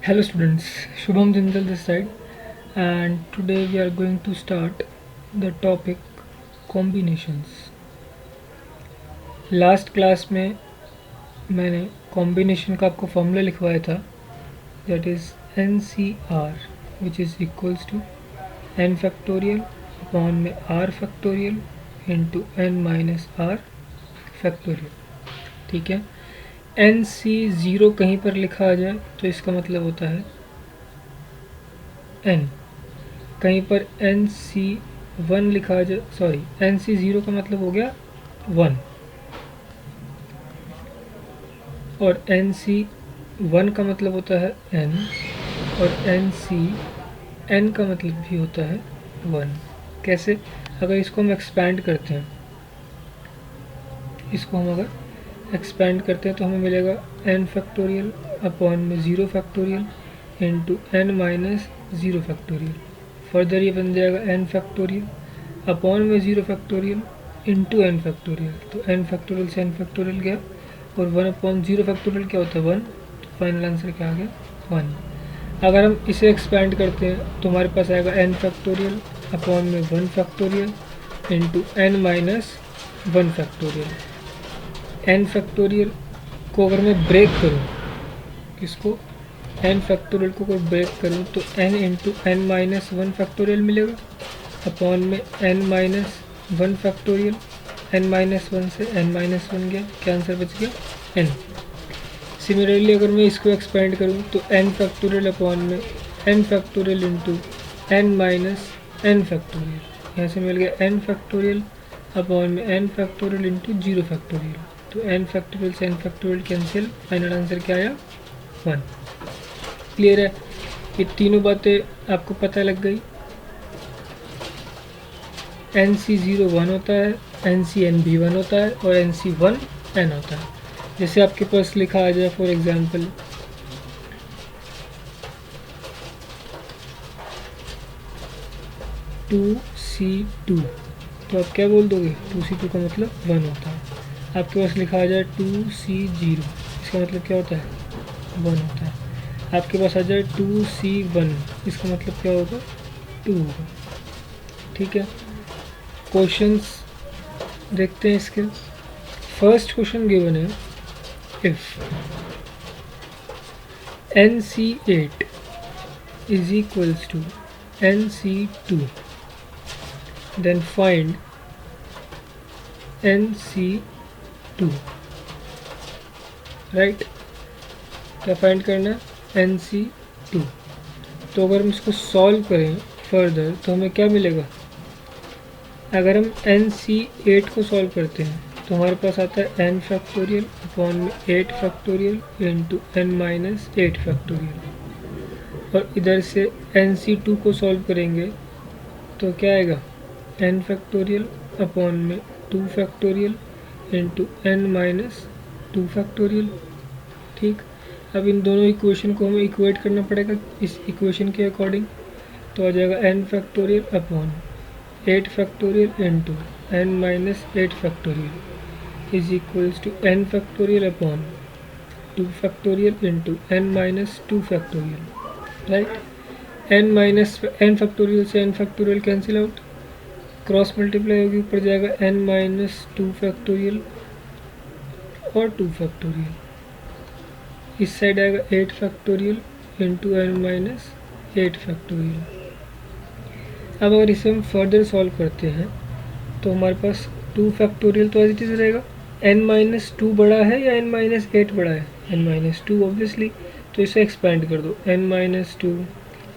Hello students, Shubham Jindal this side, and today we are going to start the topic combinations. Last class में मैंने combination का आपको formula लिखवाया था, that is NCR which is equals to n factorial upon में r factorial into n minus r factorial. ठीक है, NC0 कहीं पर लिखा आ जाए तो इसका मतलब होता है n, कहीं पर NC1 लिखा आ जाए, सॉरी NC0 का मतलब हो गया 1 और NC1 का मतलब होता है n और NCn का मतलब भी होता है 1. कैसे? अगर इसको हम एक्सपैंड करते हैं, इसको हम अगर एक्सपैंड करते हैं तो हमें मिलेगा n फैक्टोरियल अपॉन में 0 factorial into n minus 0 factorial. Further ये बन जाएगा n फैक्टोरियल अपॉन में 0 फैक्टोरियल इंटू n फैक्टोरियल. तो n फैक्टोरियल से n फैक्टोरियल गया और 1 अपॉन 0 फैक्टोरियल क्या होता है 1. तो फाइनल आंसर क्या आ गया 1. अगर हम इसे एक्सपैंड करते हैं तो हमारे पास आएगा n फैक्टोरियल अपॉन में 1 factorial into n minus 1 factorial. n factorial को अगर मैं ब्रेक करूँ, किसको n फैक्टोरियल को अगर ब्रेक करूँ तो n into n minus 1 factorial मिलेगा अपॉन में n minus 1 factorial. n minus 1 से n माइनस 1 गया, क्या आंसर बच गया n. सिमिलरली अगर मैं इसको एक्सपेंड करूँ तो n फैक्टोरियल अपॉन में n factorial into n minus n factorial. यहाँ से मिल गया n फैक्टोरियल अपॉन में n फैक्टोरियल इंटू 0 फैक्टोरियल. तो n फैक्टोरियल से n factorial cancel, final answer क्या आया 1. क्लियर है? ये तीनों बातें आपको पता लग गई. NC0 1 होता है, NCN भी 1 होता है और NC1 n होता है. जैसे आपके पास लिखा आ जाए फॉर एग्जांपल 2C2, तो आप क्या बोल दोगे? 2C2 का मतलब 1 होता है. आपके पास लिखा आ जाए 2C0, इसका मतलब क्या होता है 1 होता है. आपके पास आ जाए 2C1, इसका मतलब क्या होगा 2 होगा. ठीक है, क्वेश्चंस देखते हैं इसके. फर्स्ट क्वेश्चन गिवन है, if NC8 is equals to NC2 then find NC2. Right, क्या फाइंड करना है NC2. तो अगर हम इसको सॉल्व करें फर्दर तो हमें क्या मिलेगा? अगर हम NC8 को सॉल्व करते हैं तो हमारे पास आता है n फैक्टोरियल अपॉन में 8 factorial into n minus 8 factorial. और इधर से NC2 को सॉल्व करेंगे तो क्या आएगा n फैक्टोरियल अपॉन में 2 factorial into n minus 2 factorial. ठीक, अब इन दोनों इक्वेशन को हमें इक्वेट करना पड़ेगा इस इक्वेशन के अकॉर्डिंग. तो आ जाएगा n factorial upon 8 factorial into n minus 8 factorial is equals to n factorial upon 2 factorial into n minus 2 factorial. Right, n factorial से n factorial cancel out, cross multiply होगी, ऊपर जाएगा n माइनस 2 फैक्टोरियल और 2 factorial. इस side आएगा 8 factorial into n minus 8 factorial. अब अगर इसे हम फर्दर सॉल्व करते हैं तो हमारे पास 2 फैक्टोरियल तो एज इट इज़ रहेगा. n माइनस 2 बड़ा है या n माइनस 8 बड़ा है? n minus 2 obviously. तो इसे एक्सपेंड कर दो, n minus 2,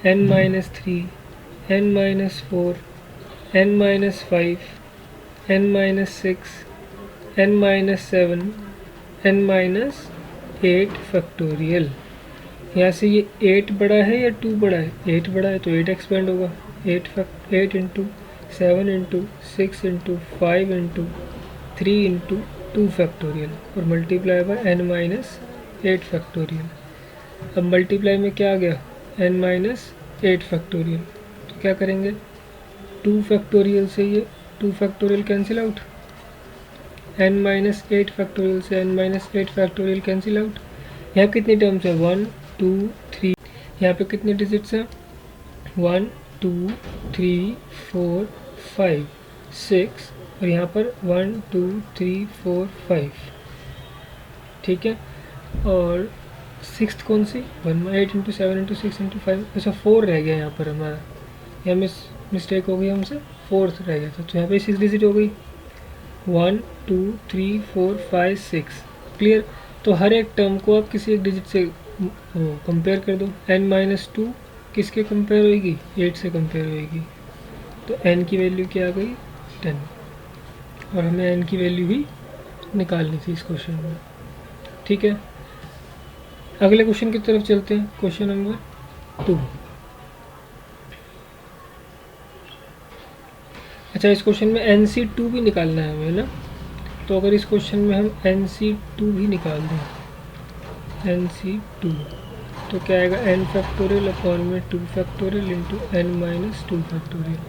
n minus 3, n minus 4, n minus 5, n minus 6, n minus 7, n minus 8 factorial. यहाँ से ये 8 बड़ा है या 2 बड़ा है? 8 बड़ा है तो 8 एक्सपेंड होगा. 8 into 7 into 6 into 5 into 3 into 2 factorial और multiply by n minus 8 factorial. अब मल्टीप्लाई में क्या आ गया n माइनस 8 फैक्टोरियल. तो क्या करेंगे, 2 फैक्टोरियल से ये 2 factorial cancel out, n minus 8 factorial से n minus 8 factorial cancel out. यहाँ कितनी टर्म्स है 1 2 3. यहाँ पे कितने डिजिट्स हैं? 1 2 3 4 5 6 और यहाँ पर 1 2 3 4 5, ठीक है। और सिक्स कौन सी? 8 इंटू 7 इंटू 6 इंटू 5, अच्छा 4 रह गया यहाँ पर हमारा, यहाँ मिस्टेक हो गई हमसे, फोर्थ रह गया था, तो यहाँ पे 6 डिजिट हो गई। 1 2 3 4 5 6, क्लियर। तो हर एक टर्म को आप किसी एक डिजिट से कंपेयर कर दो। n-2 किसके कंपेयर होगी? 8 से कंपेयर होगी। तो n की वैल्यू क्या आ गई? 10, और हमें n की वैल्यू भी निकालनी थी इस क्वेश्चन में, ठीक है। अगले क्वेश्चन की तरफ चलते हैं, क्वेश्चन नंबर 2। अच्छा, इस क्वेश्चन में NC2 भी निकालना है हमें ना, तो अगर इस क्वेश्चन में हम NC2 भी निकाल दें, NC2, तो क्या आएगा? n फैक्टोरियल अपॉन में 2 factorial into n-2 factorial.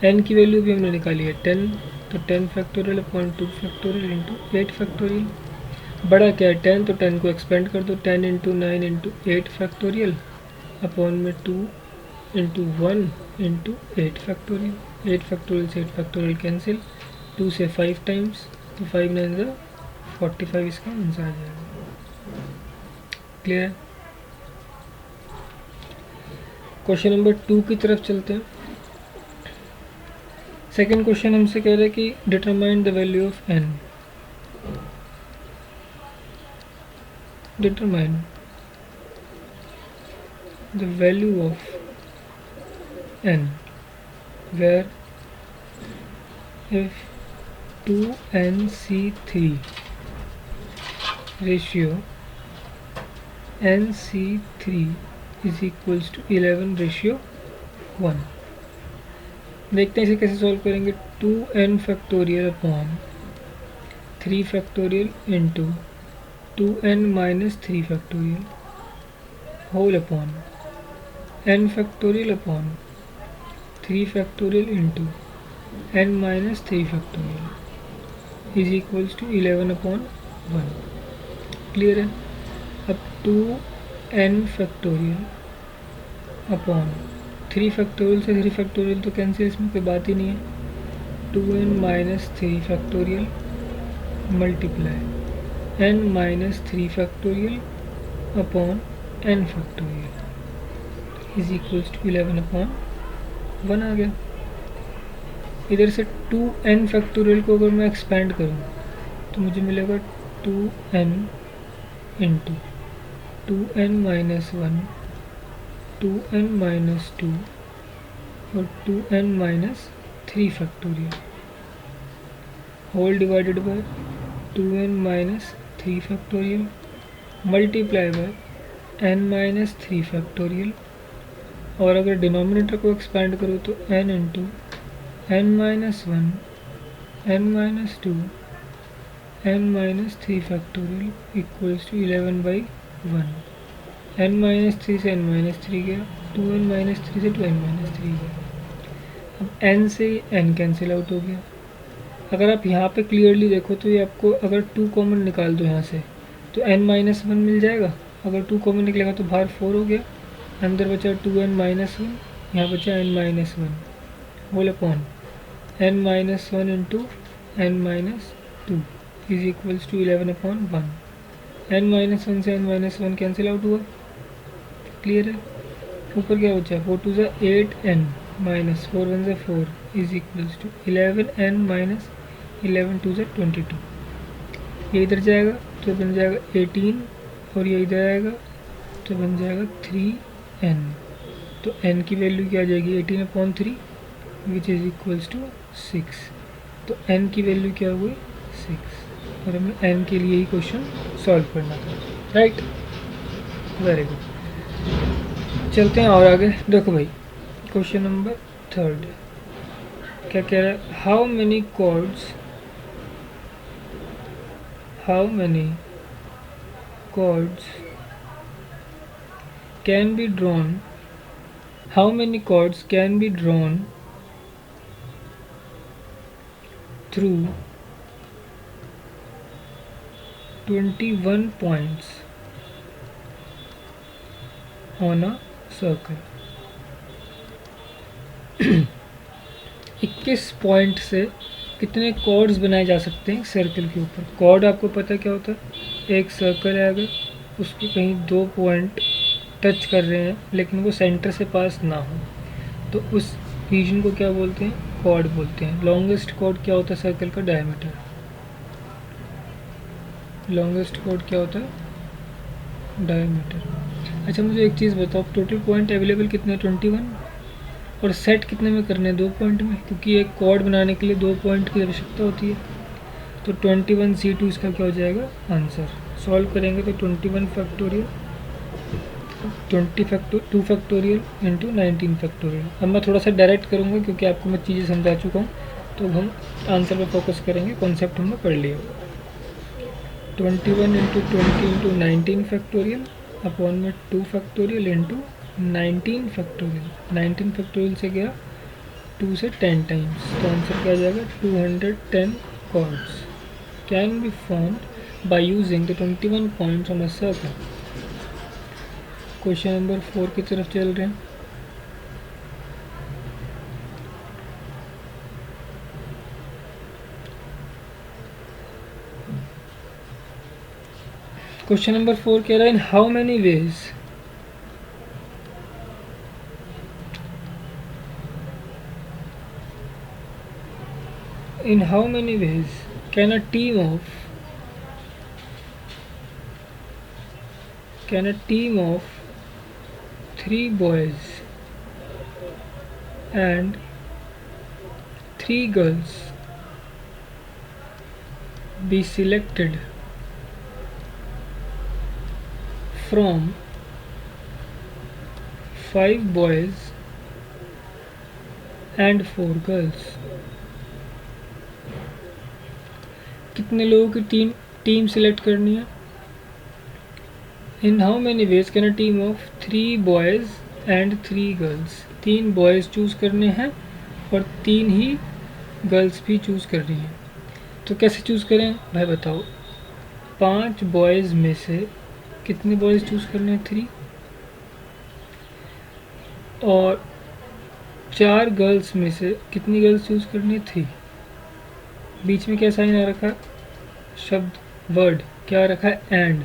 n की वैल्यू भी हमने निकाली है 10, तो 10 factorial upon 2 factorial into 8 factorial. बड़ा क्या है? 10, तो 10 को एक्सपेंड कर दो, 10 इंटू 9 इंटू 8 फैक्टोरियल अपॉन में 2 इंटू 1 इंटू 8 फैक्टोरियल। 8 फैक्टोरियल से 8 फैक्टोरियल कैंसिल, 2 से 5 टाइम्स, तो 5 9 45 इसका आंसर आ जाएगा, क्लियर है। क्वेश्चन नंबर 2 की तरफ चलते हैं। सेकेंड क्वेश्चन हमसे कह रहा है कि determine the value of n, determine the value of n where if 2nc3 ratio nc3 is equals to 11 ratio 1। देखते हैं इसे कैसे सॉल्व करेंगे। 2n factorial upon 3 factorial into 2n minus 3 factorial whole upon n factorial upon 3 factorial into n minus 3 factorial is equals to 11 upon 1, clear है। अब 2n factorial upon 3 factorial से 3 factorial तो cancel, इसमें कोई बात ही नहीं है। 2n minus 3 factorial multiply n minus 3 factorial upon n factorial is equals to 11 upon 1 आ गया। इधर से 2n फैक्टोरियल को अगर मैं एक्सपेंड करूँ तो मुझे मिलेगा 2n into 2n minus 1, 2n minus 2 और 2n minus 3 factorial whole divided by 2n minus 3 factorial multiply by n minus 3 factorial, और अगर डिनोमिनेटर को एक्सपेंड करूँ तो n into n minus 1, n minus 2, n minus 3 factorial equals to 11 by 1। n minus 3 से n minus 3 गया, 2n minus 3 से 2n minus 3 गया। अब n से n कैंसिल आउट हो गया। अगर आप यहाँ पे क्लियरली देखो तो ये आपको अगर 2 कॉमन निकाल दो यहाँ से तो n माइनस 1 मिल जाएगा। अगर 2 कॉमन निकलेगा तो बाहर 4 हो गया, अंदर बचा 2n माइनस 1, यहाँ बचा n minus 1 whole upon n minus 1 into n minus 2 is equals to 11 upon 1। n minus 1 से n माइनस 1 कैंसिल आउट हुआ, क्लियर है। ऊपर क्या बचा? 4 2 ज़ा 8n माइनस 4 1 ज़ा 4 is equals to 11n minus 11 2 ज़ा 22। ये इधर जाएगा तो बन जाएगा 18 और ये इधर आएगा तो बन जाएगा 3n। तो n की वैल्यू क्या आ जाएगी? 18 upon 3 which is equals to 6। तो n की वैल्यू क्या हुई? 6, और हमें n के लिए ही क्वेश्चन सॉल्व करना था, राइट। वेरी गुड, चलते हैं और आगे। देखो भाई क्वेश्चन नंबर 3 क्या कह रहा है? How many chords can be drawn, how many chords can be drawn through 21 points on a circle. 21 point से कितने कॉर्ड्स बनाए जा सकते हैं सर्कल के ऊपर? कॉर्ड आपको पता क्या होता है? एक सर्कल है, अगर उसके कहीं 2 पॉइंट टच कर रहे हैं लेकिन वो सेंटर से पास ना हो तो उस रीजन को क्या बोलते हैं? कॉर्ड बोलते हैं। लॉन्गेस्ट कॉर्ड क्या होता है सर्कल का? डायमीटर। लॉन्गेस्ट कॉर्ड क्या होता है? डायमीटर। अच्छा मुझे एक चीज़ बताओ, टोटल पॉइंट अवेलेबल कितने हैं? 21। और सेट कितने में करने हैं? 2 पॉइंट में, क्योंकि एक कॉर्ड बनाने के लिए 2 पॉइंट की आवश्यकता होती है। तो 21C2 इसका क्या हो जाएगा? आंसर। सॉल्व करेंगे तो 21 फैक्टोरियल 2 फैक्टोरियल इंटू 19 फैक्टोरियल। अब मैं थोड़ा सा डायरेक्ट करूँगा क्योंकि आपको मैं चीज़ें समझा चुका हूँ, तो हम आंसर पे फोकस करेंगे। कॉन्सेप्ट हमने पढ़ लिया। 21 इंटू 20 इंटू 19 फैक्टोरियल अपॉन में 2 फैक्टोरियल इंटू 19 फैक्टोरियल। 19 फैक्टोरियल से गया 2 से 10 टाइम्स, तो आंसर क्या आ जाएगा? 210 chords can be formed by using the 21 points on a circle। Question number 4 की तरफ चल रहे हैं। क्वेश्चन नंबर 4 कह रहा है in how many ways can a team of 3 boys and 3 girls be selected from 5 boys and 4 girls। कितने लोगों की टीम सिलेक्ट करनी है? In how many ways can a team of 3 boys and 3 girls. 3 boys choose करने हैं और 3 ही girls भी choose करनी है। तो कैसे चूज़ करें भाई बताओ? 5 बॉयज़ में से कितने बॉयज़ चूज़ करने हैं? 3। और 4 गर्ल्स में से कितनी गर्ल्स चूज़ करनी है? 3। बीच में क्या साइन आ रखा? शब्द वर्ड क्या रखा है? एंड।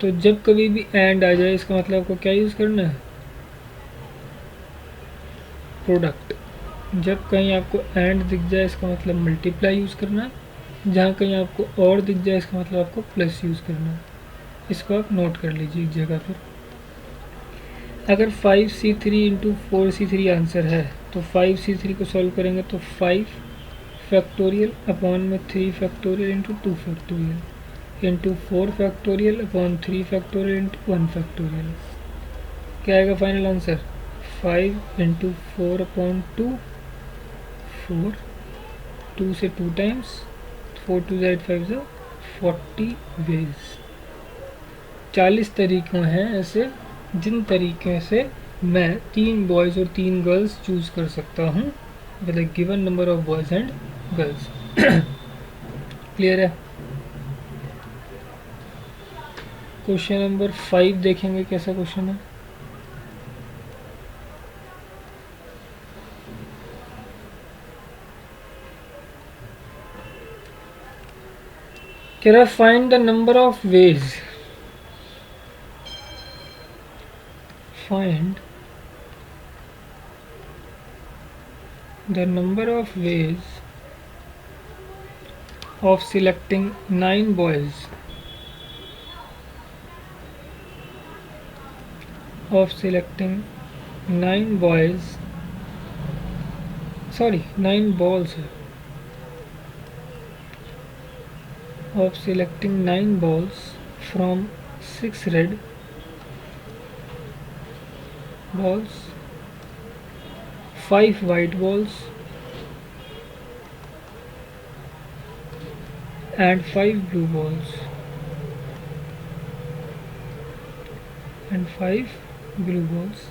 तो जब कभी भी एंड आ जाए इसका मतलब आपको क्या यूज़ करना है? प्रोडक्ट। जब कहीं आपको एंड दिख जाए इसका मतलब मल्टीप्लाई यूज़ करना है। जहाँ कहीं आपको और दिख जाए इसका मतलब आपको प्लस यूज़ करना है। इसको आप नोट कर लीजिए एक जगह पर। अगर 5C3 इंटू 4C3 आंसर है तो 5C3 को सॉल्व करेंगे तो 5 फैक्टोरियल अपॉन में 3 factorial into 2 factorial into 4 factorial upon 3 factorial into 1 factorial. क्या आएगा फाइनल आंसर? 5 इंटू 4 अपॉन 2 4, 2 से 2 टाइम्स, 4 2 ज़ाइड 5 ज़ा 40 वेज। 40 तरीक़ों हैं ऐसे जिन तरीक़े से मैं 3 बॉयज़ और 3 गर्ल्स चूज़ कर सकता हूँ with a given number of boys and girls. Clear है? क्वेश्चन नंबर 5 देखेंगे कैसा क्वेश्चन है। कह रहा find the number of ways, find the number of ways of selecting 9 boys, of selecting 9 boys, sorry 9 balls, of selecting 9 balls from 6 red balls, 5 white balls and 5 blue balls and 5 blue balls.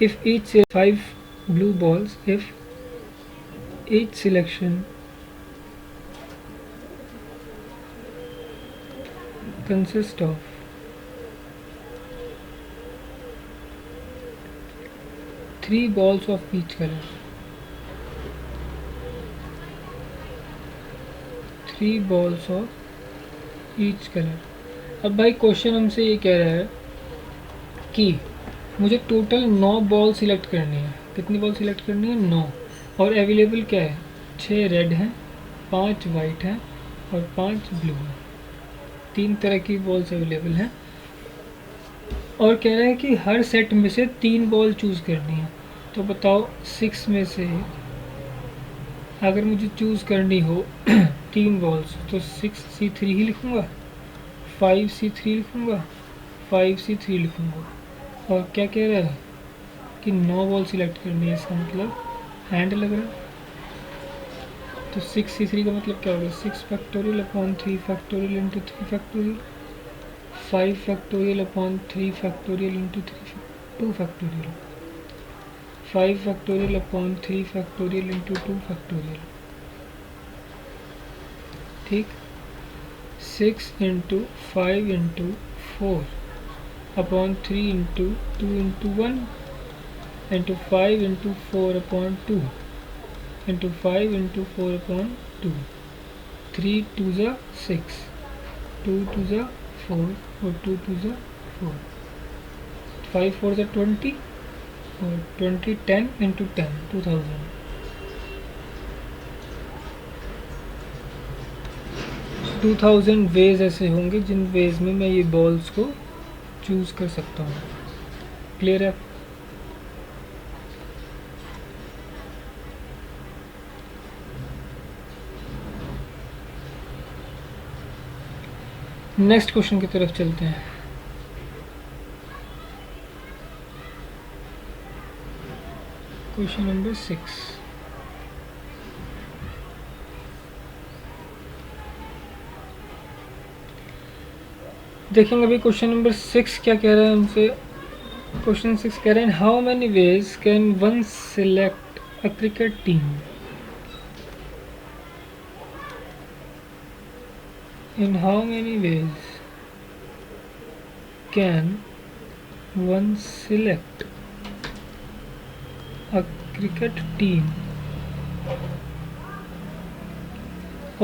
If each 5 blue balls, if each selection consists of 3 balls of each color, 3 balls of each color। अब भाई question हमसे ये कह रहा है कि मुझे total 9 ball select करनी है। कितनी बॉल सिलेक्ट करनी है? 9। और अवेलेबल क्या है? 6 रेड हैं, 5 वाइट हैं और 5 ब्लू हैं। 3 तरह की बॉल्स अवेलेबल हैं और कह रहा है कि हर सेट में से 3 बॉल चूज़ करनी है। तो बताओ 6 में से अगर मुझे चूज़ करनी हो 3 बॉल्स तो 6C3 ही लिखूँगा, 5C3 लिखूँगा, 5C3 लिखूँगा। और क्या कह रहा है कि 9 बॉल सिलेक्ट करनी है, इसका मतलब हैंड लग रहा है। तो 6C3 का मतलब क्या होगा? 6 factorial upon 3 factorial into 3 factorial, 5 factorial upon 3 factorial into 2 factorial, 5 factorial upon 3 factorial into 2 factorial. ठीक, 6 into 5 into 4 upon 3 into 2 into 1 into 5 into 4 upon 2 into 5 into 4 upon 2। 3 2 ज़ा 6, 2 2 ज़ा 4 और 2 2 ज़ा 4, 5 4 ज़ा 20 और 20 10 इंटू 10 2000। टू 2000 वेज ऐसे होंगे जिन वेज में मैं ये बॉल्स को चूज़ कर सकता हूँ। क्लियर है? नेक्स्ट क्वेश्चन की तरफ चलते हैं। Question number 6। देखेंगे अभी क्वेश्चन नंबर 6 क्या कह रहा है हमसे। क्वेश्चन 6 कह रहे हैं how many ways can one select a cricket team. In how many ways can one select a cricket team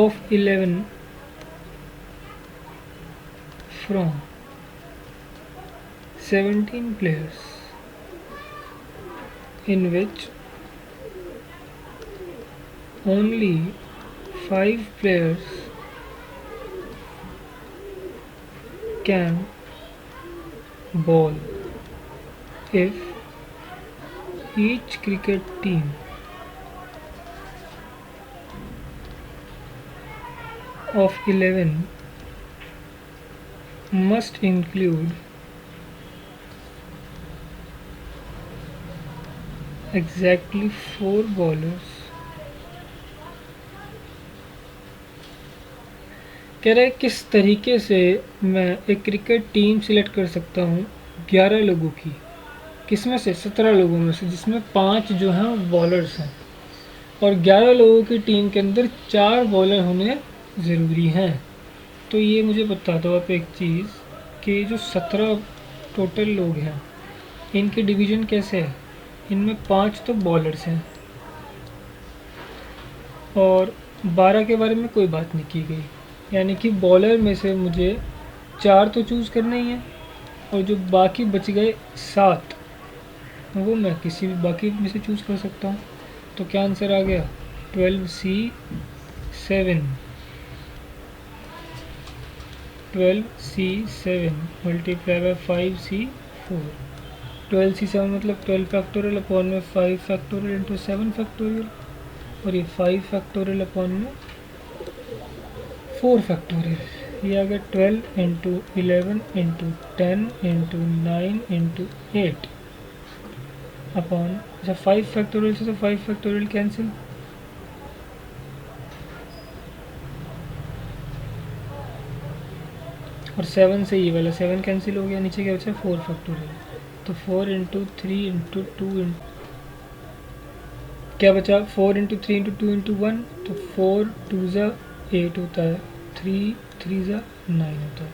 of 11 from 17 players in which only 5 players can bowl if each cricket team of 11 must include exactly 4 bowlers। कह रहा है किस तरीके से मैं एक cricket team select कर सकता हूँ 11 लोगों की। किसमें से? 17 लोगों में से, जिसमें 5 जो हैं वो बॉलर्स हैं और 11 लोगों की टीम के अंदर 4 बॉलर होने ज़रूरी हैं। तो ये मुझे बता दो आप एक चीज़ कि जो 17 टोटल लोग हैं इनके डिवीज़न कैसे है। इनमें 5 तो बॉलर्स हैं और 12 के बारे में कोई बात नहीं की गई, यानी कि बॉलर में से मुझे 4 तो चूज़ करना ही है और जो बाकी बच गए 7 वो मैं किसी भी बाकी में से चूज़ कर सकता हूँ। तो क्या आंसर आ गया? 12C7 multiply by 5C4। 12C7 मतलब 12 फैक्टोरियल अपॉन में 5 फैक्टोरियल इंटू 7 फैक्टोरियल और ये 5 फैक्टोरियल अपॉन में 4 फैक्टोरियल। ये आ गया 12 into 11 into 10 into 9 into 8 upon, अच्छा 5 फैक्टोरियल से तो 5 फैक्टोरियल कैंसिल, और 7 से ये वाला 7 कैंसिल हो गया, नीचे क्या बचा 4 फैक्टोरियल। तो 4 इंटू 3 इंटू 2 क्या बचा 4 इंटू 3 इंटू 2 इंटू 1, तो 4 2 ज़ा 8 होता है, 3 3 ज़ा 9 होता है।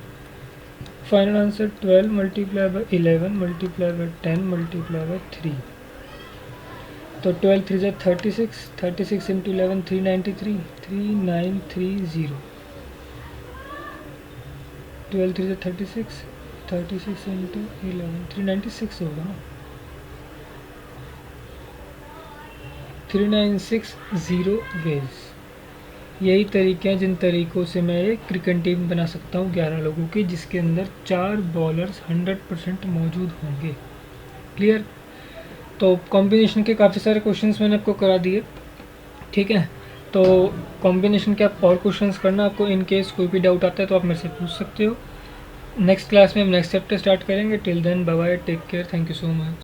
Final answer 12 multiply by 11 multiply by 10 multiply by 3। तो 12 3 ज़ा 36, 36 इंटू 11 393, 3930। 12 3 ज़ा 36, 36 इंटू 11 396 होगा ना, 3960 वेज। यही तरीके हैं जिन तरीक़ों से मैं एक क्रिकेट टीम बना सकता हूँ 11 लोगों की, जिसके अंदर 4 बॉलर्स 100% मौजूद होंगे। क्लियर? तो कॉम्बिनेशन के काफ़ी सारे क्वेश्चंस मैंने आपको करा दिए, ठीक है। तो कॉम्बिनेशन के आप और क्वेश्चंस करना, आपको इन केस कोई भी डाउट आता है तो आप मेरे से पूछ सकते हो। नेक्स्ट क्लास में हम नेक्स्ट चैप्टर स्टार्ट करेंगे। Till then bye bye, take care, thank you so much.